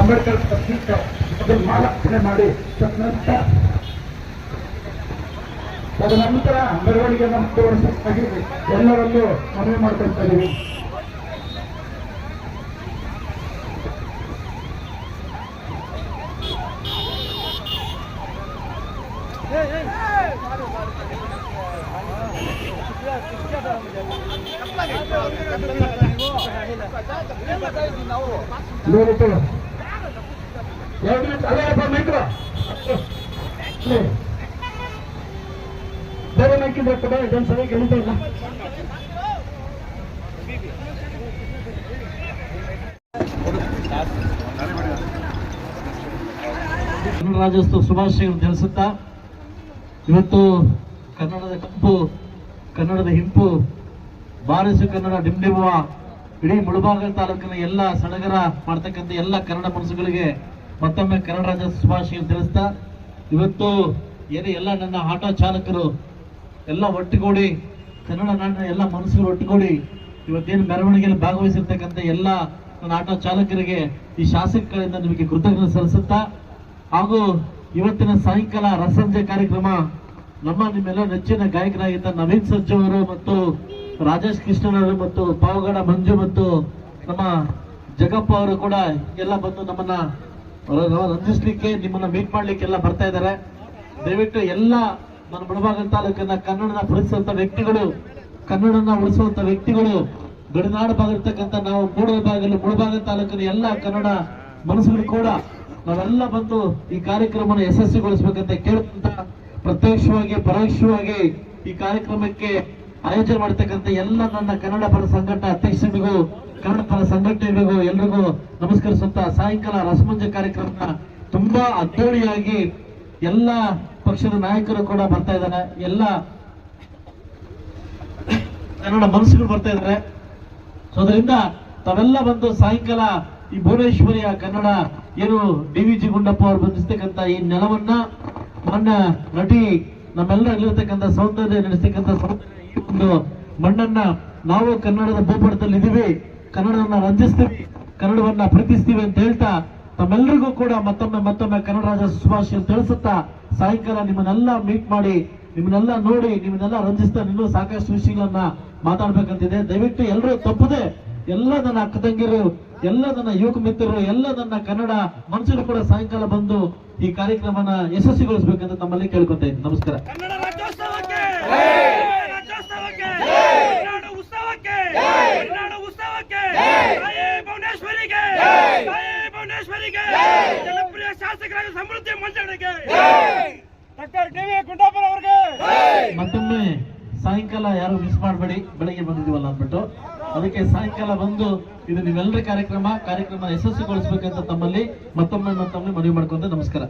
ಅಂಬೇಡ್ಕರ್ ಅದನ್ನು ಮಾಲಾರ್ಪಣೆ ಮಾಡಿ ತದನಂತರ ಮೆರವಣಿಗೆಯನ್ನು ಮುಂದುವರಿಸಬೇಕಾಗಿ ಎಲ್ಲರಲ್ಲೂ ಮನವಿ ಮಾಡ್ಕೊಳ್ತಾ ಇದ್ದೀವಿ. ಬೇರೆ ಮೈಕಿಂದ ಕೂಡ ಇದೊಂದು ಸರಿ ಗೆಲ್ತಾ ಇಲ್ಲ. ರಾಜ್ಯೋತ್ಸವ ಶುಭಾಶಯಗಳನ್ನು ತಿಳಿಸುತ್ತಾ ಇವತ್ತು ಕನ್ನಡದ ಕಂಪು, ಕನ್ನಡದ ಹಿಂಪು, ಬಾರಿಸು ಕನ್ನಡ ಡಿಂಡಿಮುವ ಇಡೀ ಮುಳಬಾಗಿಲು ತಾಲೂಕಿನ ಎಲ್ಲ ಸಡಗರ ಮಾಡ್ತಕ್ಕಂಥ ಎಲ್ಲ ಕನ್ನಡ ಮನಸ್ಸುಗಳಿಗೆ ಮತ್ತೊಮ್ಮೆ ಕನ್ನಡ ರಾಜ್ಯೋತ್ಸವ ಶುಭಾಶಯಗಳನ್ನು ತಿಳಿಸ್ತಾ ಇವತ್ತು ಏನೇ ಎಲ್ಲ ನನ್ನ ಆಟೋ ಚಾಲಕರು ಎಲ್ಲ ಒಟ್ಟುಗೂಡಿ ಕನ್ನಡ ನಾಡಿನ ಎಲ್ಲ ಮನಸ್ಸುಗಳು ಒಟ್ಟುಗೂಡಿ ಇವತ್ತೇನು ಮೆರವಣಿಗೆಯಲ್ಲಿ ಭಾಗವಹಿಸಿರ್ತಕ್ಕಂಥ ಎಲ್ಲ ನನ್ನ ಆಟೋ ಚಾಲಕರಿಗೆ ಈ ಶಾಸಕರಿಂದ ನಿಮಗೆ ಕೃತಜ್ಞತೆ ಸಲ್ಲಿಸುತ್ತಾ ಹಾಗೂ ಇವತ್ತಿನ ಸಾಯಂಕಾಲ ರಸಂಜೆ ಕಾರ್ಯಕ್ರಮ ನಿಮ್ಮೆಲ್ಲ ನೆಚ್ಚಿನ ಗಾಯಕರಾಗಿದ್ದ ನವೀನ್ ಸಜ್ಜು ಅವರು ಮತ್ತು ರಾಜೇಶ್ ಕೃಷ್ಣನವರು ಮತ್ತು ಪಾವಗಡ ಮಂಜು ಮತ್ತು ನಮ್ಮ ಜಗಪ್ಪ ಅವರು ಕೂಡ ಎಲ್ಲ ಬಂದು ನಮ್ಮನ್ನ ರಂಜಿಸ್ಲಿಕ್ಕೆ, ನಿಮ್ಮನ್ನ ಮೀಟ್ ಮಾಡ್ಲಿಕ್ಕೆ ಎಲ್ಲ ಬರ್ತಾ ಇದ್ದಾರೆ. ದಯವಿಟ್ಟು ಎಲ್ಲ ನನ್ನ ಮುಳಬಾಗಿಲು ತಾಲೂಕಿನ ಕನ್ನಡನ ಉಳಿಸುವಂತ ವ್ಯಕ್ತಿಗಳು, ಕನ್ನಡನ ಉಳಿಸುವಂತ ವ್ಯಕ್ತಿಗಳು ಗಡಿನಾಡು ಭಾಗ ಇರ್ತಕ್ಕಂಥ ನಾವು ಮುಳಬಾಗಿಲು ತಾಲೂಕಿನ ಎಲ್ಲ ಕನ್ನಡ ಮನಸ್ಸುಗಳು ಕೂಡ ನಾವೆಲ್ಲ ಬಂದು ಈ ಕಾರ್ಯಕ್ರಮನ ಯಶಸ್ವಿಗೊಳಿಸಬೇಕಂತ ಕೇಳ್ಕೊಂತ ಪ್ರತ್ಯಕ್ಷವಾಗಿ ಪರೋಕ್ಷವಾಗಿ ಈ ಕಾರ್ಯಕ್ರಮಕ್ಕೆ ಆಯೋಜನೆ ಮಾಡತಕ್ಕಂಥ ಎಲ್ಲ ನನ್ನ ಕನ್ನಡ ಪರ ಸಂಘಟನಾ ಅಧ್ಯಕ್ಷರಿಗೂ ಕನ್ನಡ ಪರ ಸಂಘಟನೆಗಳಿಗೂ ಎಲ್ರಿಗೂ ನಮಸ್ಕರಿಸುತ್ತಾ ಸಾಯಂಕಾಲ ರಸಮಂಜೆ ಕಾರ್ಯಕ್ರಮ ತುಂಬಾ ಅದ್ದೂರಿಯಾಗಿ ಎಲ್ಲ ಪಕ್ಷದ ನಾಯಕರು ಕೂಡ ಬರ್ತಾ ಇದ್ದಾರೆ, ಎಲ್ಲ ಕನ್ನಡ ಮನಸ್ಸುಗಳು ಬರ್ತಾ ಇದ್ದಾರೆ. ಸೊ ಅದರಿಂದ ತಾವೆಲ್ಲ ಬಂದು ಸಾಯಂಕಾಲ ಈ ಭುವನೇಶ್ವರಿಯ ಕನ್ನಡ ಏನು ಡಿ.ವಿ.ಜಿ. ಗುಂಡಪ್ಪ ಅವರು ಬಂಧಿಸ್ತಕ್ಕಂಥ ಈ ನೆಲವನ್ನ ಮಣ್ಣ ನಟಿ ನಮ್ಮೆಲ್ಲರಲ್ಲಿರ್ತಕ್ಕಂಥ ಸೌಂದರ್ಯ ನಡೆಸ್ತಕ್ಕಂಥ ಈ ಒಂದು ಮಣ್ಣನ್ನ ನಾವು ಕನ್ನಡದ ಭೂಪಟದಲ್ಲಿ ಇದೀವಿ, ಕನ್ನಡವನ್ನ ರಂಜಿಸ್ತೀವಿ, ಕನ್ನಡವನ್ನ ಪ್ರೀತಿಸ್ತೀವಿ ಅಂತ ಹೇಳ್ತಾ ತಮ್ಮೆಲ್ಲರಿಗೂ ಕೂಡ ಮತ್ತೊಮ್ಮೆ ಕನ್ನಡ ರಾಜ್ಯೋತ್ಸವ ಶುಭಾಶಯ ತಿಳಿಸುತ್ತಾ ಸಾಯಂಕಾಲ ನಿಮ್ಮನ್ನೆಲ್ಲ ಮೀಟ್ ಮಾಡಿ, ನಿಮ್ಮನ್ನೆಲ್ಲ ನೋಡಿ, ನಿಮ್ಮನ್ನೆಲ್ಲ ರಂಜಿಸ್ತಾ ಇನ್ನೂ ಸಾಕಷ್ಟು ವಿಷಯಗಳನ್ನ ಮಾತಾಡ್ಬೇಕಂತಿದೆ. ದಯವಿಟ್ಟು ಎಲ್ಲರೂ ತಪ್ಪದೆ ಎಲ್ಲ ನನ್ನ ಅಕ್ಕ ತಂಗಿರು, ಎಲ್ಲ ನನ್ನ ಯುವಕ ಮಿತ್ರರು, ಎಲ್ಲ ನನ್ನ ಕನ್ನಡ ಮನುಷ್ಯರು ಕೂಡ ಸಾಯಂಕಾಲ ಬಂದು ಈ ಕಾರ್ಯಕ್ರಮನ ಯಶಸ್ವಿಗೊಳಿಸಬೇಕಂತ ತಮ್ಮಲ್ಲಿ ಕೇಳ್ಕೊತಾ ಇದ್ದೀನಿ. ನಮಸ್ಕಾರ. ಜನಪ್ರಿಯ ಶಾಸಕರಾಗಿ ಸಮೃದ್ಧಿ ಮಂಜಣ್ಣಗೆ ಡಾಕ್ಟರ್ ಡಿ.ವಿ. ಗುಂಡಪ್ಪ ಅವರಿಗೆ ಮತ್ತೊಮ್ಮೆ ಸಾಯಂಕಾಲ ಯಾರು ಮಿಸ್ ಮಾಡಬೇಡಿ, ಬೆಳಗ್ಗೆ ಬಂದಿದ್ದೀವಲ್ಲ ಅಂದ್ಬಿಟ್ಟು ಅದಕ್ಕೆ ಸಾಯಂಕಾಲ ಬಂದು ಇದು ನೀವೆಲ್ಲರ ಕಾರ್ಯಕ್ರಮ ಯಶಸ್ವಿಗೊಳಿಸಬೇಕಂತ ತಮ್ಮಲ್ಲಿ ಮತ್ತೊಮ್ಮೆ ಮನವಿ ಮಾಡ್ಕೊಂತ ನಮಸ್ಕಾರ.